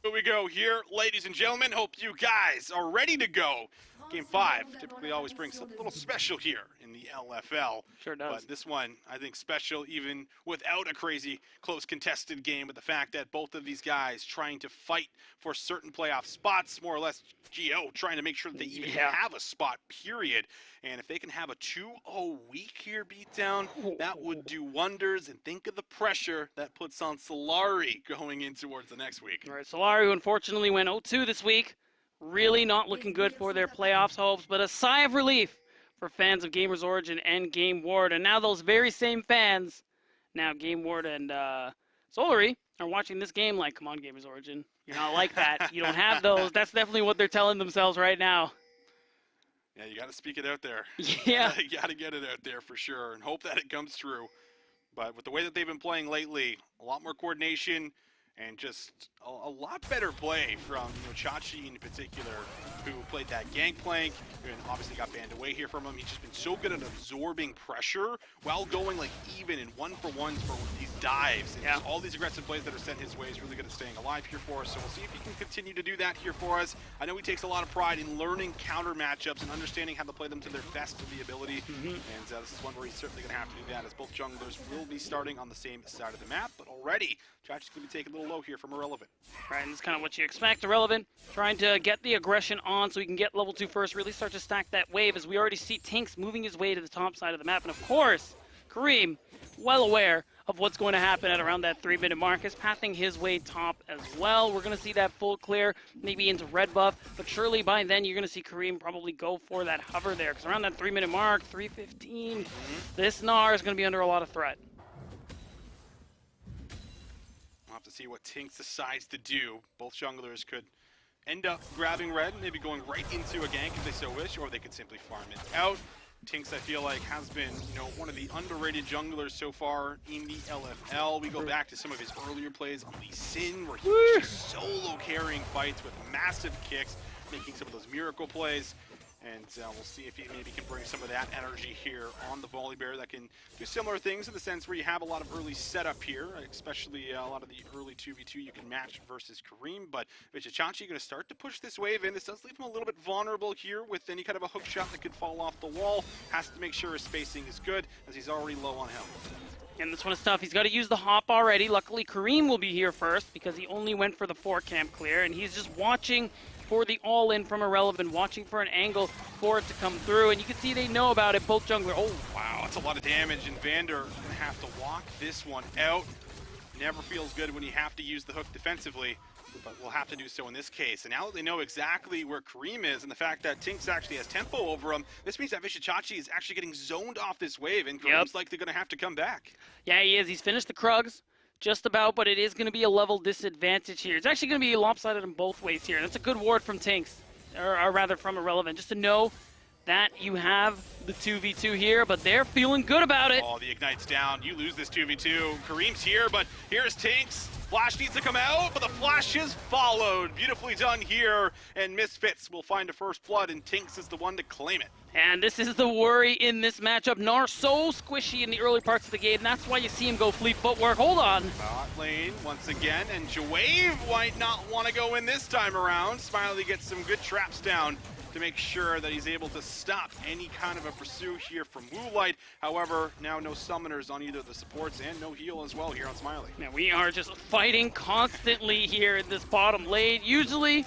Here we go here, ladies and gentlemen. Hope you guys are ready to go. Game 5 typically always brings something a little special here in the LFL. Sure does. But this one, I think, special even without a crazy close contested game. But the fact that both of these guys trying to fight for certain playoff spots, more or less GO trying to make sure that they even have a spot, period. And if they can have a 2-0 week here beatdown, that would do wonders. And think of the pressure that puts on Solari going in towards the next week. All right, Solari, who unfortunately went 0-2 this week. Really not looking good for their playoffs hopes, but a sigh of relief for fans of GamersOrigin and Game Ward. And now those very same fans, now Game Ward and Solari, are watching this game like, come on, GamersOrigin. You're not like that. You don't have those. That's definitely what they're telling themselves right now. Yeah, you got to speak it out there. Yeah. You got to get it out there for sure and hope that it comes true. But with the way that they've been playing lately, a lot more coordination and just a lot better play from Chachi in particular, who played that gangplank and obviously got banned away here from him. He's just been so good at absorbing pressure while going like even in one-for-ones for these dives. And just all these aggressive plays that are sent his way is really good at staying alive here for us. So we'll see if he can continue to do that here for us. I know he takes a lot of pride in learning counter matchups and understanding how to play them to their best of the ability. And this is one where he's certainly going to have to do that, as both junglers will be starting on the same side of the map. But already, Chachi's going to be taking a little low here from Irrelevant. Right, and that's kind of what you expect. Irrelevant trying to get the aggression on so he can get level 2 first, really start to stack that wave, as we already see Tinks moving his way to the top side of the map. And of course, Kareem, well aware of what's going to happen at around that 3-minute mark, is pathing his way top as well. We're going to see that full clear, maybe into red buff, but surely by then you're going to see Kareem probably go for that hover there, because around that 3-minute mark, 3:15, this Gnar is going to be under a lot of threat. We'll have to see what Tinks decides to do. Both junglers could end up grabbing red, maybe going right into a gank if they so wish, or they could simply farm it out. Tinks, I feel like, has been, one of the underrated junglers so far in the LFL. We go back to some of his earlier plays on Lee Sin, where he was just solo carrying fights with massive kicks, making some of those miracle plays. And we'll see if he maybe can bring some of that energy here on the Volley Bear that can do similar things in the sense where you have a lot of early setup here, especially a lot of the early 2v2 you can match versus Kareem. But Chachi going to start to push this wave in. This does leave him a little bit vulnerable here with any kind of a hook shot that could fall off the wall. Has to make sure his spacing is good, as he's already low on health. And this one is tough. He's got to use the hop already. Luckily, Kareem will be here first because he only went for the 4-camp clear, and he's just watching for the all-in from Irrelevant, watching for an angle for it to come through. And you can see they know about it, both jungler. Oh, wow, that's a lot of damage, and Vander going to have to walk this one out. Never feels good when you have to use the hook defensively, but we'll have to do so in this case. And now that they know exactly where Kareem is, and the fact that Tinks actually has tempo over him, this means that Chachi is actually getting zoned off this wave, and Kareem's likely going to have to come back. Yeah, he is. He's finished the Krugs. Just about, but it is going to be a level disadvantage here. It's actually going to be lopsided in both ways here. That's a good ward from Tinks, or rather from Irrelevant, just to know that you have the 2v2 here, but they're feeling good about it. Oh, the Ignite's down. You lose this 2v2. Kareem's here, but here's Tinks. Flash needs to come out, but the flash is followed. Beautifully done here, and Misfits will find a first blood, and Tinks is the one to claim it. And this is the worry in this matchup. Gnar so squishy in the early parts of the game. That's why you see him go fleet footwork. Hold on. Bot lane once again, and Jawave might not want to go in this time around. Smiley gets some good traps down to make sure that he's able to stop any kind of a pursuit here from Moonlight. However, now no summoners on either of the supports and no heal as well here on Smiley. Man, we are just fighting constantly here in this bottom lane. Usually,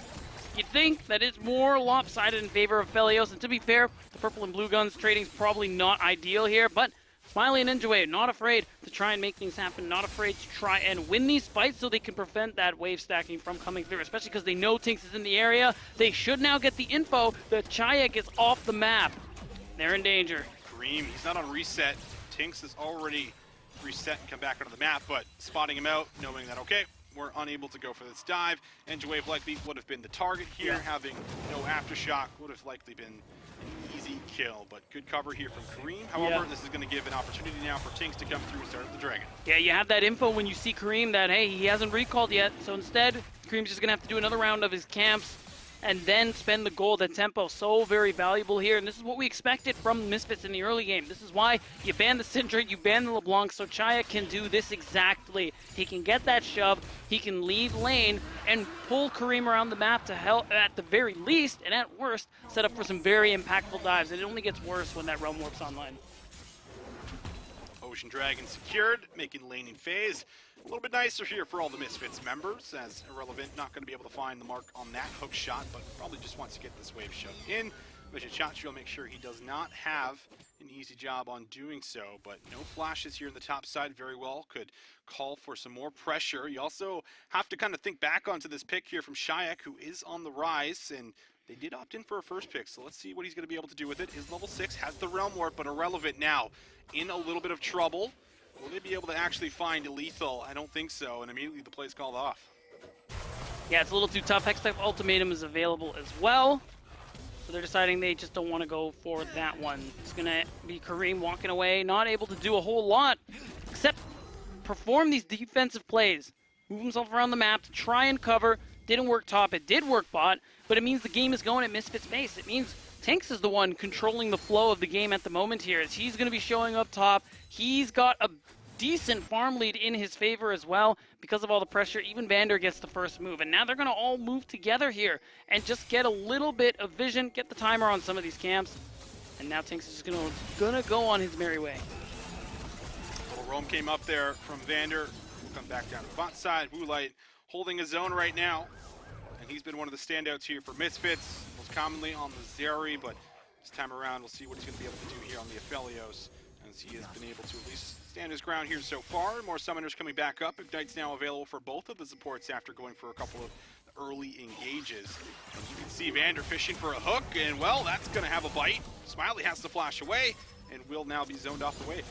you'd think that it's more lopsided in favor of Felios, and to be fair, the purple and blue guns trading is probably not ideal here, but Smiley and Ninja Wave not afraid to try and make things happen, not afraid to try and win these fights so they can prevent that wave stacking from coming through, especially because they know Tinks is in the area. They should now get the info that Chayek is off the map. They're in danger. Kareem, he's not on reset. Tinks is already reset and come back onto the map, but spotting him out, knowing that, okay, we're unable to go for this dive. And Wave likely would have been the target here. Having no aftershock would have likely been an easy kill, but good cover here from Kareem. However, this is going to give an opportunity now for Tinks to come through and start the Dragon. Yeah, you have that info when you see Kareem that, hey, he hasn't recalled yet. So instead, Kareem's just going to have to do another round of his camps. and then spend the gold at tempo. So very valuable here, and this is what we expected from Misfits in the early game. This is why you ban the Syndra, you ban the LeBlanc, so Chaya can do this exactly. He can get that shove, he can leave lane, and pull Kareem around the map to help, at the very least, and at worst, set up for some very impactful dives. And it only gets worse when that Realm Warp's online. Ocean Dragon secured, making laning phase a little bit nicer here for all the Misfits members, as Irrelevant not going to be able to find the mark on that hook shot, but probably just wants to get this wave shoved in. Vision shot will make sure he does not have an easy job on doing so, but no flashes here in the top side very well. Could call for some more pressure. You also have to kind of think back onto this pick here from Shayak, who is on the rise, and they did opt in for a first pick, so let's see what he's going to be able to do with it. His level 6 has the Realm Warp, but Irrelevant now in a little bit of trouble. Will they be able to actually find lethal? I don't think so, and immediately the play's called off. Yeah, it's a little too tough. Hextech Ultimatum is available as well. So they're deciding they just don't want to go for that one. It's going to be Kareem walking away, not able to do a whole lot, except perform these defensive plays. Move himself around the map to try and cover. Didn't work top, it did work bot, but it means the game is going at Misfits base. It means Tinks is the one controlling the flow of the game at the moment here, as he's going to be showing up top. He's got a decent farm lead in his favor as well because of all the pressure. Even Vander gets the first move, and now they're going to all move together here and just get a little bit of vision, get the timer on some of these camps, and now Tinks is just gonna go on his merry way. Little roam came up there from Vander. We'll come back down to bot side. Woolite holding his own right now, and he's been one of the standouts here for Misfits, most commonly on the Zeri, but this time around we'll see what he's going to be able to do here on the Aphelios, as he has been able to at least stand his ground here so far. More summoners coming back up. Ignite's now available for both of the supports after going for a couple of early engages. And you can see Vander fishing for a hook, and well, that's going to have a bite. Smiley has to flash away, and will now be zoned off the wave.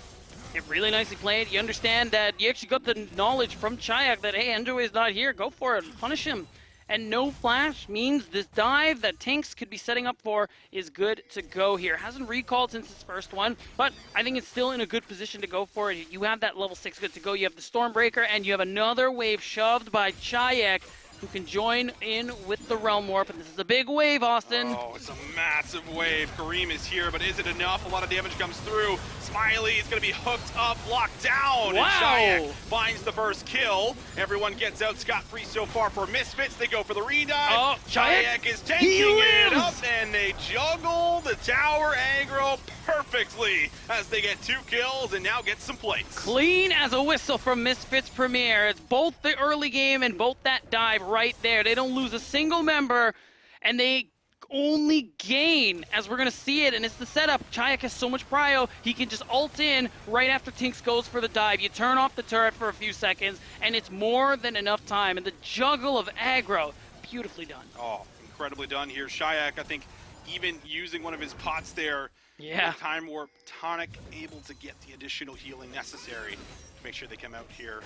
It really nicely played. You understand that you actually got the knowledge from Chayak that, hey, Enjoy's not here, go for it, punish him. And no flash means this dive that Tinks could be setting up for is good to go here. Hasn't recalled since his first one, but I think it's still in a good position to go for it. You have that level 6 good to go. You have the Stormbreaker, and you have another wave shoved by Chayak, who can join in with the Realm Warp. And this is a big wave, Austin. Oh, it's a massive wave. Kareem is here, but is it enough? A lot of damage comes through. Smiley is going to be hooked up, locked down. Wow. And Shayak finds the first kill. Everyone gets out scot-free so far for Misfits. They go for the redive. Oh, Shayak is tanking it up, and they juggle the tower aggro perfectly as they get 2 kills and now get some plates. Clean as a whistle from Misfits Premier. It's both the early game and both that dive right there. They don't lose a single member, and they only gain as we're going to see it, and it's the setup. Chayak has so much prio, he can just ult in right after Tinks goes for the dive. You turn off the turret for a few seconds, and it's more than enough time. And the juggle of aggro, beautifully done. Oh, incredibly done here. Shayak, I think, even using one of his pots there, yeah, with Time Warp Tonic, able to get the additional healing necessary to make sure they come out here.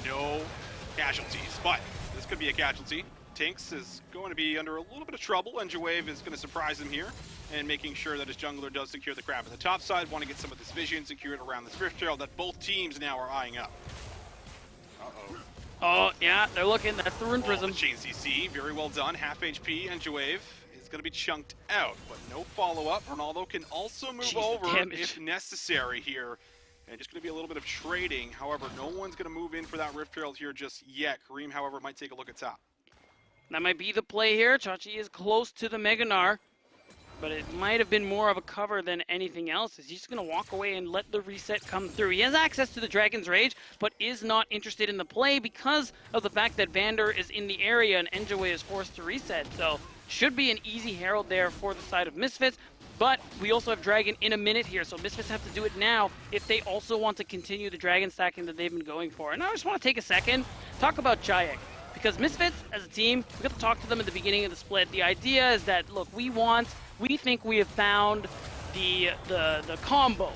No casualties, but this could be a casualty. Tinks is going to be under a little bit of trouble, and Wave is going to surprise him here, and making sure that his jungler does secure the crab at the top side. Want to get some of this vision secured around this Rift Trail that both teams now are eyeing up. Uh-oh. Oh, yeah, they're looking. That's the Rune Prism. The chain CC, very well done. Half HP, and Wave is going to be chunked out, but no follow-up. Ronaldo can also move over if necessary here. And just going to be a little bit of trading. However, no one's going to move in for that Rift Trail here just yet. Kareem, however, might take a look at top. That might be the play here. Chachi is close to the Meganar, but it might have been more of a cover than anything else. He's just going to walk away and let the reset come through. He has access to the Dragon's Rage, but is not interested in the play because of the fact that Vander is in the area and Enjoy is forced to reset. So should be an easy herald there for the side of Misfits. But we also have Dragon in a minute here, so Misfits have to do it now if they also want to continue the Dragon stacking that they've been going for. And I just want to take a second, talk about Chayak. Because Misfits, as a team, we got to talk to them at the beginning of the split. The idea is that, look, we think we have found the combo.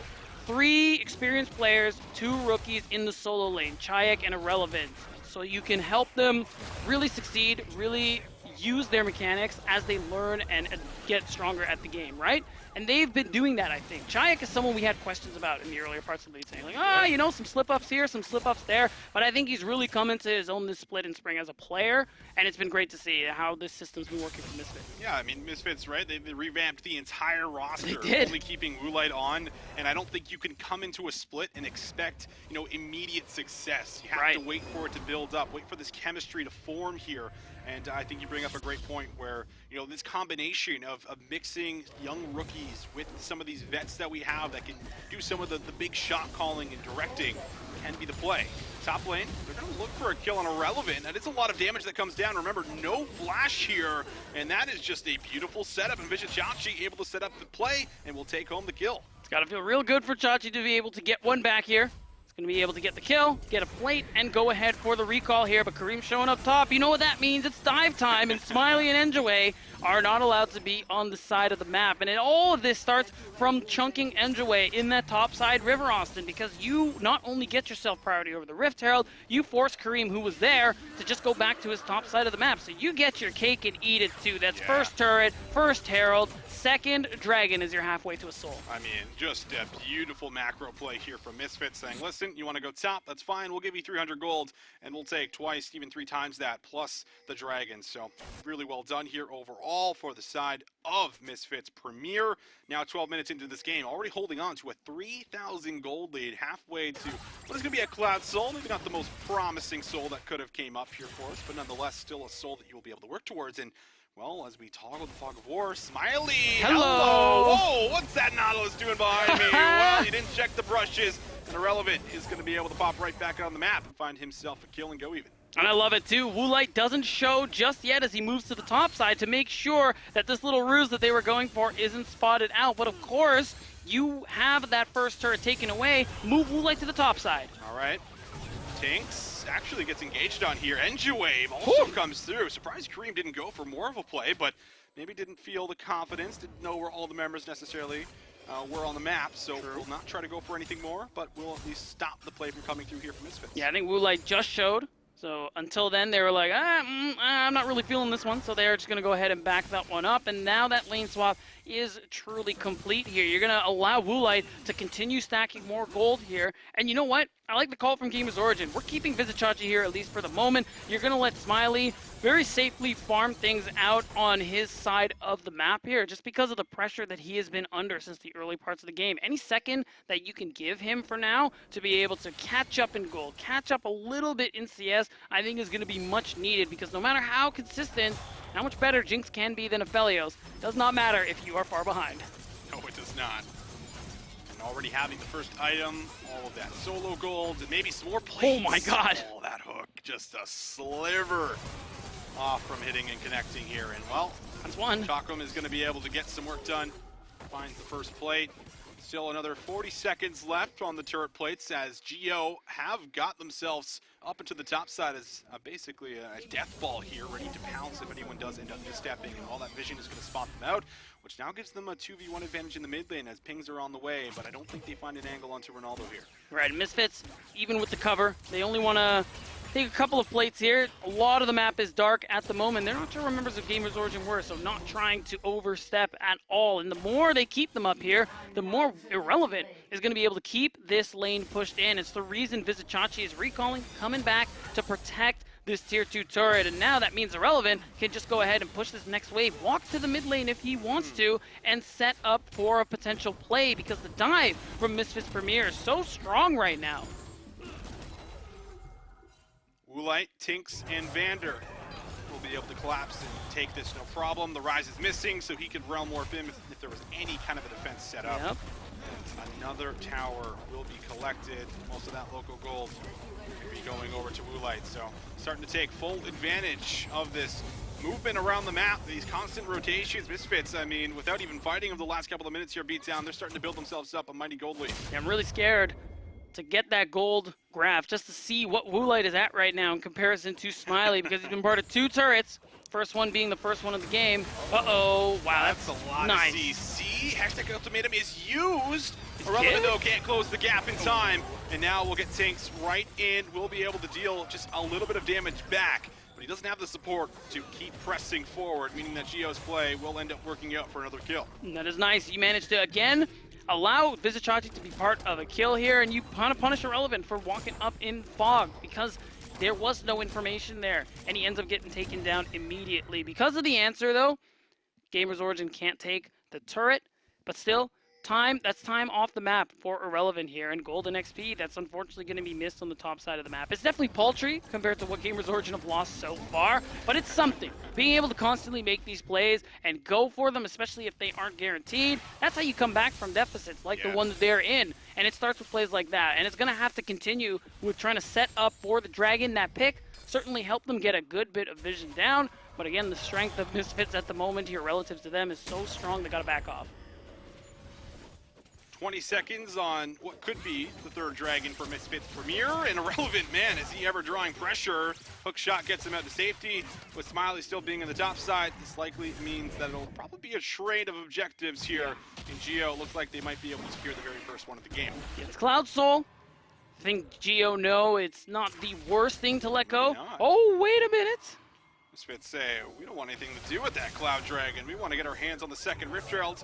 3 experienced players, 2 rookies in the solo lane, Chayak and Irrelevant. So you can help them really succeed, really use their mechanics as they learn and get stronger at the game, right? And they've been doing that, I think. Chayak is someone we had questions about in the earlier parts of the league, saying like, you know, some slip-ups here, some slip-ups there. But I think he's really come into his own this split in spring as a player, and it's been great to see how this system's been working for Misfits. Yeah, I mean, Misfits, right? They revamped the entire roster. They did. Only keeping Woolite on, and I don't think you can come into a split and expect, you know, immediate success. You have to wait for it to build up, wait for this chemistry to form here. And I think you bring up a great point where, you know, this combination of mixing young rookies with some of these vets that we have that can do some of the big shot calling and directing can be the play. Top lane, they're going to look for a kill on Irrelevant, and it's a lot of damage that comes down. Remember, no flash here, and that is just a beautiful setup, and Chachi able to set up the play, and will take home the kill. It's got to feel real good for Chachi to be able to get one back here. Going to be able to get the kill, get a plate, and go ahead for the recall here. But Kareem showing up top. You know what that means. It's dive time, and Smiley and Njaway are not allowed to be on the side of the map. And all of this starts from chunking Njaway in that top side River Austin, because you not only get yourself priority over the Rift Herald, you force Kareem, who was there, to just go back to his top side of the map. So you get your cake and eat it too. That's first turret, first Herald, second Dragon is your halfway to a soul. I mean, just a beautiful macro play here from Misfits saying, listen, you want to go top? That's fine. We'll give you 300 gold, and we'll take twice, even 3 times that, plus the Dragon. So really well done here overall for the side of Misfits Premier. Now 12 minutes into this game, already holding on to a 3,000 gold lead, halfway to what is going to be a Cloud Soul. Maybe not the most promising soul that could have came up here for us, but nonetheless still a soul that you will be able to work towards. And well, as we toggle the Fog of War, Smiley! Hello! Whoa, what's that Nautilus doing behind me? Well, you didn't check the brushes, and Irrelevant is going to be able to pop right back on the map and find himself a kill and go even. And I love it too. Woolite doesn't show just yet as he moves to the top side to make sure that this little ruse that they were going for isn't spotted out. But of course, you have that first turret taken away. Move Woolite to the top side. All right. Tinks actually gets engaged on here. Njawave also comes through. Surprised Kareem didn't go for more of a play, but maybe didn't feel the confidence, didn't know where all the members necessarily were on the map, so we'll not try to go for anything more, but we'll at least stop the play from coming through here from Misfits. Yeah, I think Woolite just showed. So until then, they were like, I'm not really feeling this one. So they're just going to go ahead and back that one up. And now that lane swap is truly complete here. You're going to allow Woolite to continue stacking more gold here. And you know what? I like the call from GamersOrigin. We're keeping Chachi here, at least for the moment. You're going to let Smiley very safely farm things out on his side of the map here, just because of the pressure that he has been under since the early parts of the game. Any second that you can give him for now to be able to catch up in gold, catch up a little bit in CS, I think is going to be much needed, because no matter how consistent, how much better Jinx can be than Aphelios, does not matter if you are far behind. No, it does not. And already having the first item, all of that solo gold, and maybe some more plays. Oh my god! Oh, that hook, just a sliver off from hitting and connecting here. And well, that's one. Chakum is going to be able to get some work done. Finds the first plate. Still another 40 seconds left on the turret plates, as Geo have got themselves up into the top side as basically a death ball here, ready to pounce if anyone does end up misstepping, and all that vision is going to spot them out, which now gives them a 2v1 advantage in the mid lane as pings are on the way, but I don't think they find an angle onto Ronaldo here. Right, Misfits, even with the cover, they only want to take a couple of plates here. A lot of the map is dark at the moment. They're not sure what members of GamersOrigin were, so not trying to overstep at all. And the more they keep them up here, the more Irrelevant is going to be able to keep this lane pushed in. It's the reason Chachi is recalling, coming back to protect this tier 2 turret, and now that means Irrelevant can just go ahead and push this next wave, walk to the mid lane if he wants to, and set up for a potential play, because the dive from Misfits Premier is so strong right now. Woolite, Tinks, and Vander will be able to collapse and take this no problem. The Rise is missing, so he could realm warp in if there was any kind of a defense set up. Yep. And another tower will be collected. Most of that local gold could be going over to Woolite. So starting to take full advantage of this movement around the map, these constant rotations. Misfits, I mean, without even fighting over the last couple of minutes here, beat down, they're starting to build themselves up a mighty gold lead. Yeah, I'm really scared to get that gold graph just to see what Woolite is at right now in comparison to Smiley, because he's been part of 2 turrets. First one being the first one of the game. Uh-oh, wow, that's a lot nice. Of CC. Hashtag ultimatum is used. Irrelevant though can't close the gap in time, and now we'll get Tinks right in. We'll be able to deal just a little bit of damage back. but he doesn't have the support to keep pressing forward, meaning that Gio's play will end up working out for another kill. And that is nice. You managed to, again, allow Vizichachi to be part of a kill here, and you kind of punish Irrelevant for walking up in fog because there was no information there, and he ends up getting taken down immediately. Because of the answer, though, GamersOrigin can't take the turret, but still, that's time off the map for Irrelevant here, and golden XP, that's unfortunately going to be missed on the top side of the map. It's definitely paltry compared to what GamersOrigin have lost so far, but it's something. Being able to constantly make these plays and go for them, especially if they aren't guaranteed, that's how you come back from deficits like the one that they're in, and it starts with plays like that, and it's going to have to continue with trying to set up for the Dragon. That pick certainly helped them get a good bit of vision down, but again, the strength of Misfits at the moment here relative to them is so strong they got to back off. 20 seconds on what could be the third Dragon for Misfits Premier, and Irrelevant, man, is he ever drawing pressure? Hook shot gets him out to safety. With Smiley still being on the top side, this likely means that it'll probably be a trade of objectives here. And Gio looks like they might be able to secure the very first one of the game. It's Cloud Soul. I think Gio know it's not the worst thing to let go. Oh, wait a minute. Misfits say, we don't want anything to do with that Cloud Dragon. We want to get our hands on the second Rift Herald.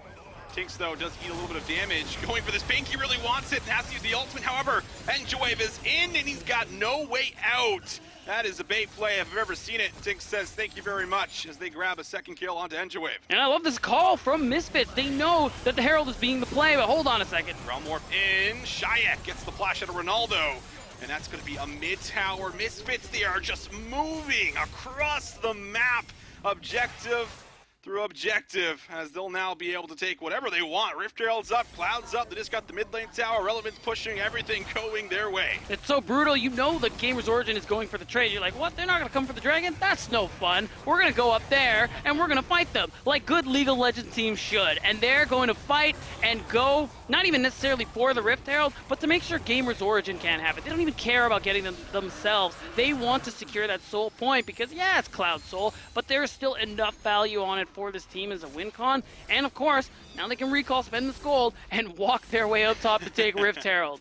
Tinks, though, does eat a little bit of damage. Going for this pink, he really wants it and has to use the ultimate. However, Enjawave is in, and he's got no way out. That is a bait play if I've ever seen it. Tinks says thank you very much as they grab a second kill onto Enjawave. And I love this call from Misfits. They know that the Herald is being the play, but hold on a second. Realm Warp in. Shayak gets the flash out of Ronaldo. And that's going to be a mid-tower. Misfits, they are just moving across the map. Objective through objective, as they'll now be able to take whatever they want. Rift Herald's up, Cloud's up, they just got the mid lane tower, Relevance pushing everything going their way. It's so brutal, you know that GamersOrigin is going for the trade. You're like, what, they're not gonna come for the Dragon? That's no fun. We're gonna go up there, and we're gonna fight them, like good League of Legends teams should. And they're going to fight and go, not even necessarily for the Rift Herald, but to make sure GamersOrigin can't have it. They don't even care about getting them themselves. They want to secure that soul point, because yeah, it's Cloud Soul, but there's still enough value on it for this team as a win con, and of course, now they can recall, spend this gold, and walk their way out top to take Rift Herald.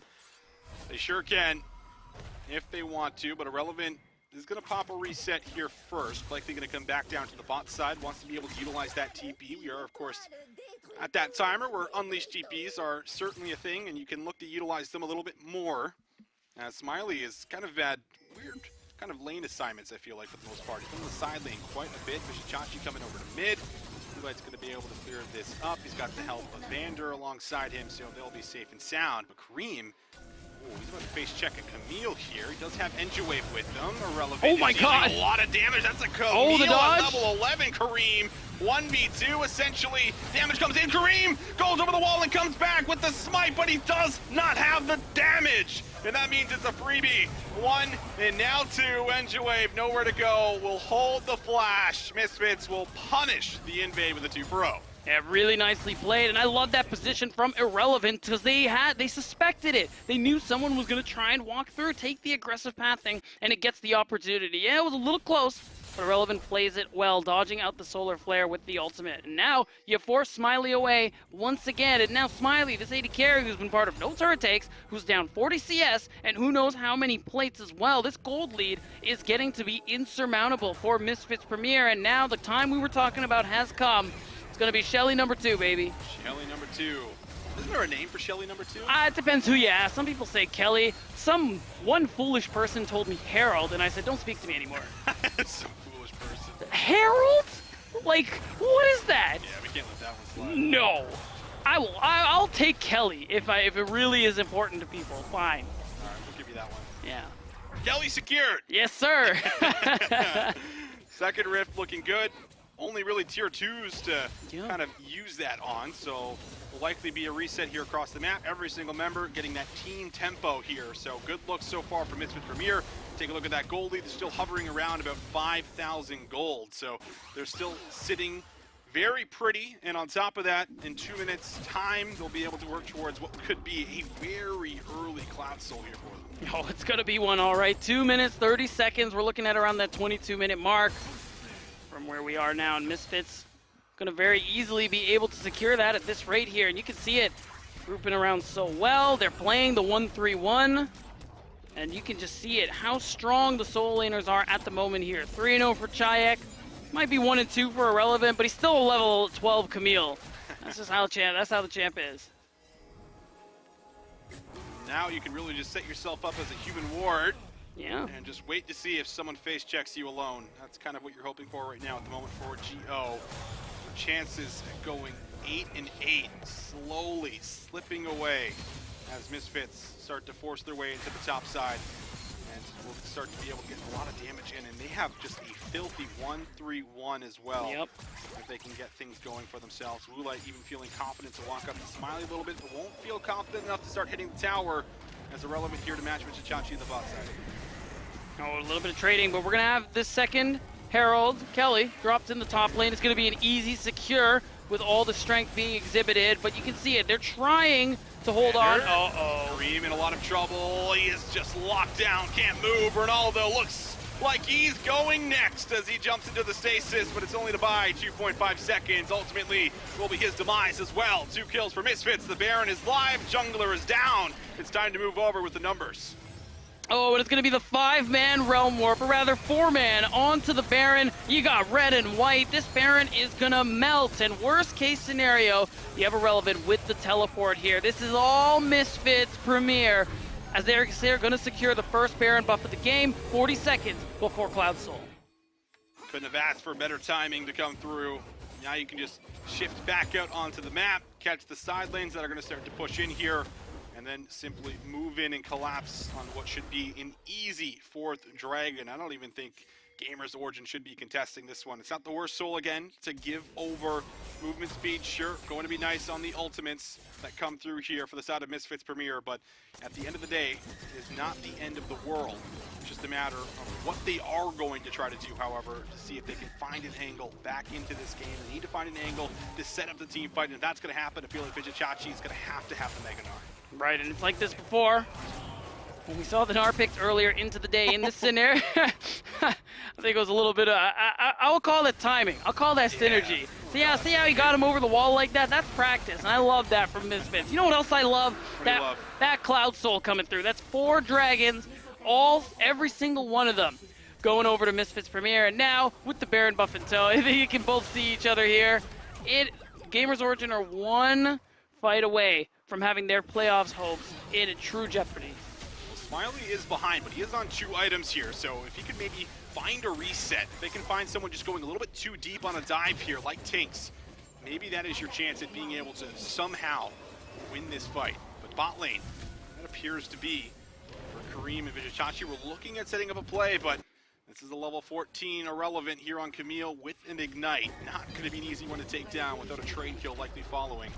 They sure can, if they want to, but Irrelevant is going to pop a reset here first. Likely going to come back down to the bot side, wants to be able to utilize that TP. We are, of course, at that timer where unleashed TPs are certainly a thing, and you can look to utilize them a little bit more. Smiley is kind of had weird kind of lane assignments, I feel like, for the most part. He's on the side lane quite a bit. Vizichachi coming over to mid. Light's going to be able to clear this up. He's got the help of Vander alongside him, so they'll be safe and sound. But Kareem, he's about to face check a Camille here. He does have Enjawave with them. Irrelevant. Oh my god! A lot of damage. That's a Camille the dodge. at level 11. Kareem, 1v2 essentially. Damage comes in. Kareem goes over the wall and comes back with the smite, but he does not have the damage. And that means it's a freebie. 1 and now 2. Enjawave, nowhere to go. Will hold the flash. Misfits will punish the invade with a 2 for 0. Yeah, really nicely played, and I love that position from Irrelevant because they suspected it. They knew someone was going to try and walk through, take the aggressive pathing, and it gets the opportunity. Yeah, it was a little close, but Irrelevant plays it well, dodging out the solar flare with the ultimate. And now you force Smiley away once again, and now Smiley, this AD carry who's been part of no turret takes, who's down 40 CS, and who knows how many plates as well. This gold lead is getting to be insurmountable for Misfits Premier, and now the time we were talking about has come. It's gonna be Shelly number 2, baby. Shelly number 2. Isn't there a name for Shelly number 2? It depends who you ask. Some people say Kelly. One foolish person told me Harold, and I said, don't speak to me anymore. Some foolish person. Harold? Like, what is that? Yeah, we can't let that one slide. No. I'll take Kelly if it really is important to people. Fine. All right, we'll give you that one. Yeah. Kelly secured. Yes, sir. Second Rift looking good. Only really tier 2s to kind of use that on, so will likely be a reset here across the map. Every single member getting that team tempo here, so good look so far from Misfits Premier. Take a look at that gold lead. They're still hovering around about 5,000 gold, so they're still sitting very pretty, and on top of that, in 2 minutes time, they'll be able to work towards what could be a very early Cloud Soul here for them. Oh, it's gonna be one, all right. 2 minutes, 30 seconds. We're looking at around that 22-minute mark from where we are now, and Misfits gonna very easily be able to secure that at this rate here, and you can see it grouping around so well. They're playing the 1-3-1, And you can just see it, how strong the solo laners are at the moment here. 3-0 for Chayek. Might be 1-2 for Irrelevant, but he's still a level 12 Camille. That's just how the champ is. Now you can really just set yourself up as a human ward. Yeah. And just wait to see if someone face checks you alone. That's kind of what you're hoping for right now at the moment for GO. Chances at going 8-8, slowly slipping away as Misfits start to force their way into the top side. And will start to be able to get a lot of damage in. And they have just a filthy 1-3-1 as well. Yep. If they can get things going for themselves. Woolite even feeling confident to walk up to Smiley a little bit, but won't feel confident enough to start hitting the tower as Irrelevant here to match with Chachi in the bot side. Oh, a little bit of trading, but we're going to have this second Herald. Kelly dropped in the top lane. It's going to be an easy secure with all the strength being exhibited, but you can see it. They're trying to hold on. Uh-oh. Kareem in a lot of trouble. He is just locked down, can't move. Ronaldo looks like he's going next as he jumps into the stasis, but it's only to buy 2.5 seconds. Ultimately, will be his demise as well. 2 kills for Misfits. The Baron is live. Jungler is down. It's time to move over with the numbers. Oh, and it's going to be the 5-man Realm Warp, or rather 4-man, onto the Baron. You got red and white. This Baron is going to melt, and worst case scenario, you have Irrelevant with the teleport here. This is all Misfits Premier, as they're going to secure the first Baron buff of the game, 40 seconds before Cloud Soul. Couldn't have asked for better timing to come through. Now you can just shift back out onto the map, catch the side lanes that are going to start to push in here, and then simply move in and collapse on what should be an easy 4th Dragon. I don't even think GamersOrigin should be contesting this one. It's not the worst soul again to give over movement speed. Sure, going to be nice on the ultimates that come through here for the side of Misfits Premier, but at the end of the day, it is not the end of the world. It's just a matter of what they are going to try to do, however, to see if they can find an angle back into this game. They need to find an angle to set up the team fight, and if that's going to happen, I feel like Chachi is going to have the Mega Gnar. Right, and it's like this before. When we saw the Gnar picked earlier into the day in this scenario, I think it was a little bit of, I will call it timing. I'll call that synergy. See how he got him over the wall like that? That's practice, and I love that from Misfits. You know what else I love? That Cloud Soul coming through. That's 4 dragons, every single one of them going over to Misfits Premier. And now, with the Baron buff in tow, I think you can both see each other here. GamersOrigin are 1 fight away from having their playoffs hopes in a true jeopardy. Smiley is behind, but he is on 2 items here, so if he could maybe find a reset, if they can find someone just going a little bit too deep on a dive here, like Tinks, maybe that is your chance at being able to somehow win this fight. But bot lane, that appears to be for Kareem and Chachi. We're looking at setting up a play, but this is a level 14 Irrelevant here on Camille with an Ignite. Not going to be an easy one to take down without a trade kill likely following.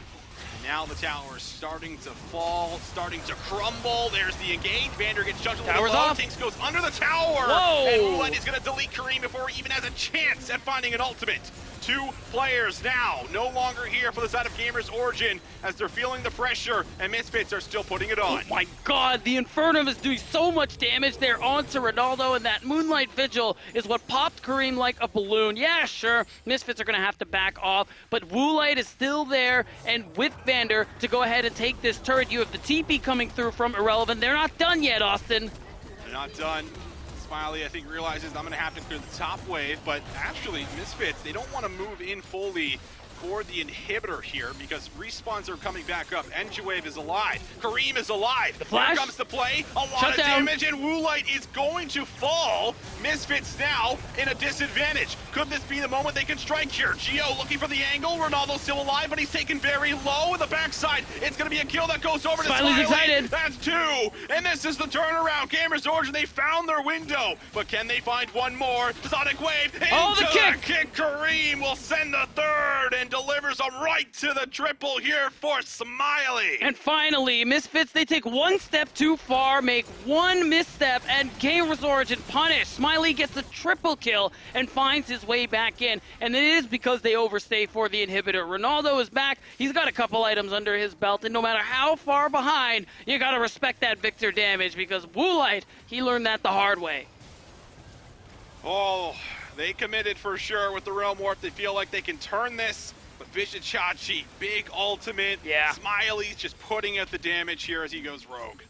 Now the tower is starting to fall, starting to crumble. There's the engage. Vander gets chucked a little low. Tinks goes under the tower. Whoa. And Moonlight is going to delete Kareem before he even has a chance at finding an ultimate. 2 players now no longer here for the side of GamersOrigin as they're feeling the pressure, and Misfits are still putting it on. Oh my god, the Infernum is doing so much damage there onto Ronaldo, and that Moonlight Vigil is what popped Kareem like a balloon. Yeah, sure, Misfits are going to have to back off, but Woolite is still there, and with Vander to go ahead and take this turret. You have the TP coming through from Irrelevant. They're not done yet, Austin. They're not done. Smiley, I think, realizes I'm going to have to clear the top wave, but actually, Misfits, they don't want to move in fully for the inhibitor here because respawns are coming back up. Engine Wave is alive. Kareem is alive. The flash. Here comes the play. A lot of damage, and Woolite is going to fall. Misfits now in a disadvantage. Could this be the moment they can strike here? Gio looking for the angle. Ronaldo's still alive, but he's taken very low in the backside. It's going to be a kill that goes over to Smiley. Excited. That's 2, and this is the turnaround. GamersOrigin, they found their window, but can they find one more? Sonic Wave into the kick. Kareem will send the 3rd and delivers them right to the triple here for Smiley. And finally, Misfits, they take 1 step too far, make 1 misstep, and GamersOrigin punish. Smiley gets a triple kill and finds his way back in, and it is because they overstay for the inhibitor. Ronaldo is back. He's got a couple items under his belt, and no matter how far behind, you got to respect that Victor damage because Woolite, he learned that the hard way. Oh, they committed for sure with the Realm Warp. They feel like they can turn this. But Chachi, big ultimate. Yeah. Smiley's just putting out the damage here as he goes rogue.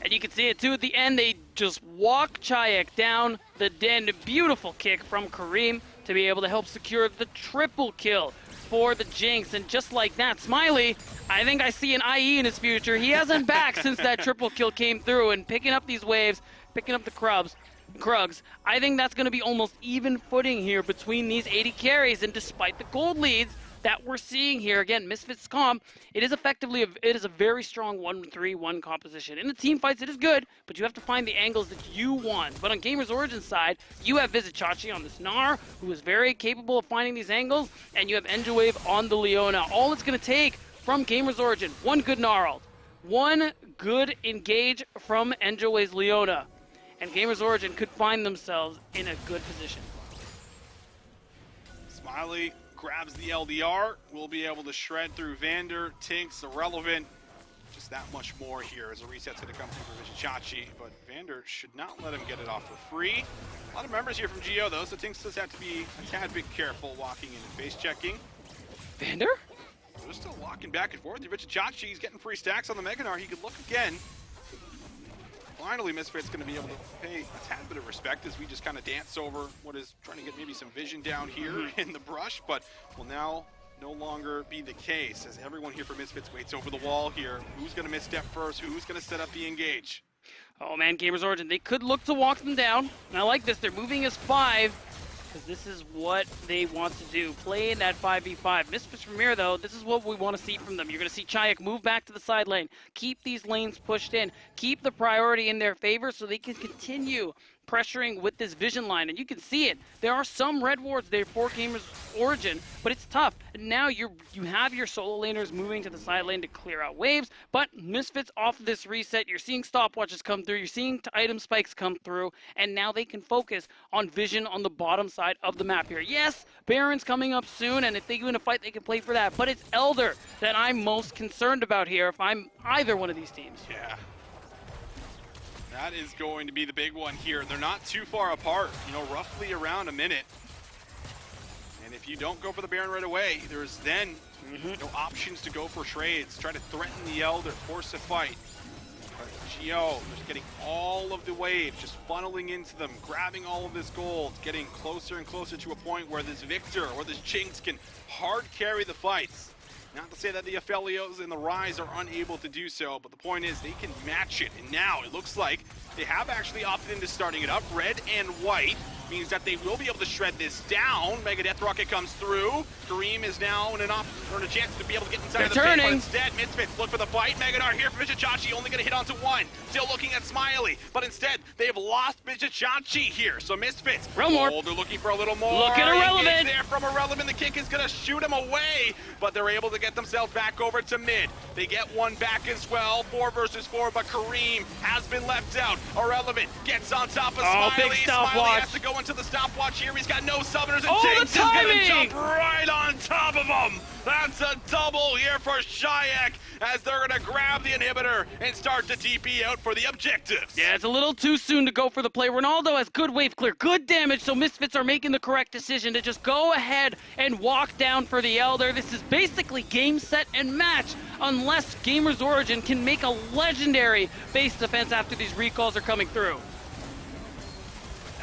And you can see it too at the end. They just walk Chayek down the den. Beautiful kick from Kareem to be able to help secure the triple kill for the Jinx. And just like that, Smiley, I think I see an IE in his future. He hasn't back since that triple kill came through, and picking up these waves, picking up the Krugs. I think that's going to be almost even footing here between these 80 carries. And despite the gold leads that we're seeing here, again, Misfits comp, it is effectively it is a very strong 1-3-1 composition. In the team fights, it is good, but you have to find the angles that you want. But on GamersOrigin side, you have Vizichachi on this Gnar, who is very capable of finding these angles, and you have Enjawave on the Leona. All it's going to take from GamersOrigin, one good Gnar ult, one good engage from Enjawave's Leona, and GamersOrigin could find themselves in a good position. Smiley grabs the LDR, will be able to shred through Vander, Tinks, Irrelevant. Just that much more here as a reset's going to come through for Vizichachi, but Vander should not let him get it off for free. A lot of members here from Geo though, so Tinks does have to be a tad bit careful walking in and face checking. Vander? They're still walking back and forth. Vizichachi, he's getting free stacks on the Mega Gnar. He could look again. Finally, Misfits going to be able to pay a tad bit of respect as we just kind of dance over what is trying to get maybe some vision down here in the brush, but will now no longer be the case as everyone here for Misfits waits over the wall here. Who's going to misstep first? Who's going to set up the engage? Oh man, GamersOrigin, they could look to walk them down. And I like this. They're moving as 5 because this is what they want to do. Play in that 5v5. Misfits from here, though, this is what we want to see from them. You're going to see Chayek move back to the side lane. Keep these lanes pushed in. Keep the priority in their favor so they can continue pressuring with this vision line, and you can see it. There are some red wards there for GamersOrigin, but it's tough. And now you have your solo laners moving to the side lane to clear out waves, but Misfits off of this reset, you're seeing stopwatches come through, you're seeing item spikes come through, and now they can focus on vision on the bottom side of the map here. Yes, Baron's coming up soon, and if they win a fight, they can play for that, but it's Elder that I'm most concerned about here if I'm either one of these teams. Yeah. That is going to be the big one here. They're not too far apart, you know, roughly around a minute. And if you don't go for the Baron right away, there's then no options to go for trades. Try to threaten the Elder, force a fight. But Geo, just getting all of the wave, just funneling into them, grabbing all of this gold, getting closer and closer to a point where this Victor or this Jinx can hard carry the fights. Not to say that the Aphelios and the Rise are unable to do so, but the point is they can match it. And now it looks like they have actually opted into starting it up. Red and white means that they will be able to shred this down. Mega Death Rocket comes through. Kareem is now in a chance to be able to get inside of the pit, but instead Misfits look for the fight. Mega Gnar here for Vizichachi, only gonna hit onto one. Still looking at Smiley, but instead they've lost Vizichachi here. So Misfits, they're looking for a little more. Look at Irrelevant. There from Irrelevant, the kick is gonna shoot him away, but they're able to get themselves back over to mid. They get one back as well, 4 versus 4, but Kareem has been left out. Irrelevant gets on top of Smiley. Smiley has to go into the stopwatch here. He's got no summoners, and Jinx is gonna jump right on top of him. That's a double here for Chayek as they're gonna grab the inhibitor and start to TP out for the objectives. Yeah, it's a little too soon to go for the play. Ronaldo has good wave clear, good damage, so Misfits are making the correct decision to just go ahead and walk down for the Elder. This is basically game, set, and match unless GamersOrigin can make a legendary base defense after these recalls are coming through.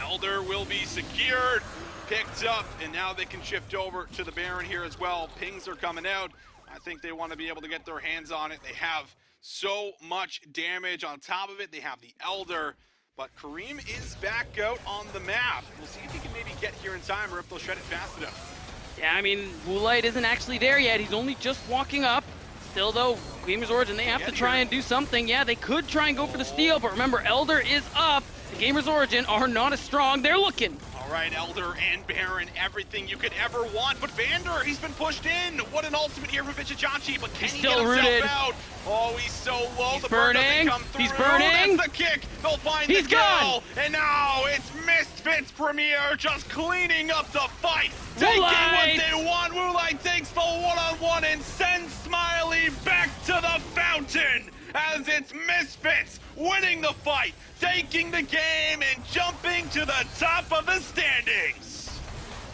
Elder will be secured, picked up, and now they can shift over to the Baron here as well. Pings are coming out. I think they want to be able to get their hands on it. They have so much damage on top of it. They have the Elder, but Kareem is back out on the map. We'll see if he can maybe get here in time or if they'll shred it fast enough. Yeah, I mean, Woolite isn't actually there yet. He's only just walking up. Still, though, GamersOrigin, they have to try and do something. Yeah, they could try and go for the steal, but remember, Elder is up. The GamersOrigin are not as strong. They're looking. All right, Elder and Baron, everything you could ever want. But Vander, he's been pushed in. What an ultimate here for Vizichachi, but can he get himself out? Oh, he's so low. He's the burning. Bird doesn't come through. He's burning. That's the kick. They'll find the kill. And now it's Misfits Premier just cleaning up the fight. Taking what they want. Woolite takes the one-on-one and sends Smiley back to the fountain as it's Misfits winning the fight, taking the game and jumping to the top of the standings.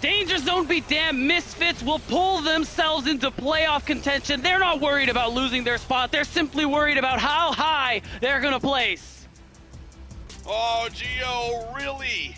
Danger zone be damned, Misfits will pull themselves into playoff contention. They're not worried about losing their spot. They're simply worried about how high they're gonna place. Oh, Gio, really?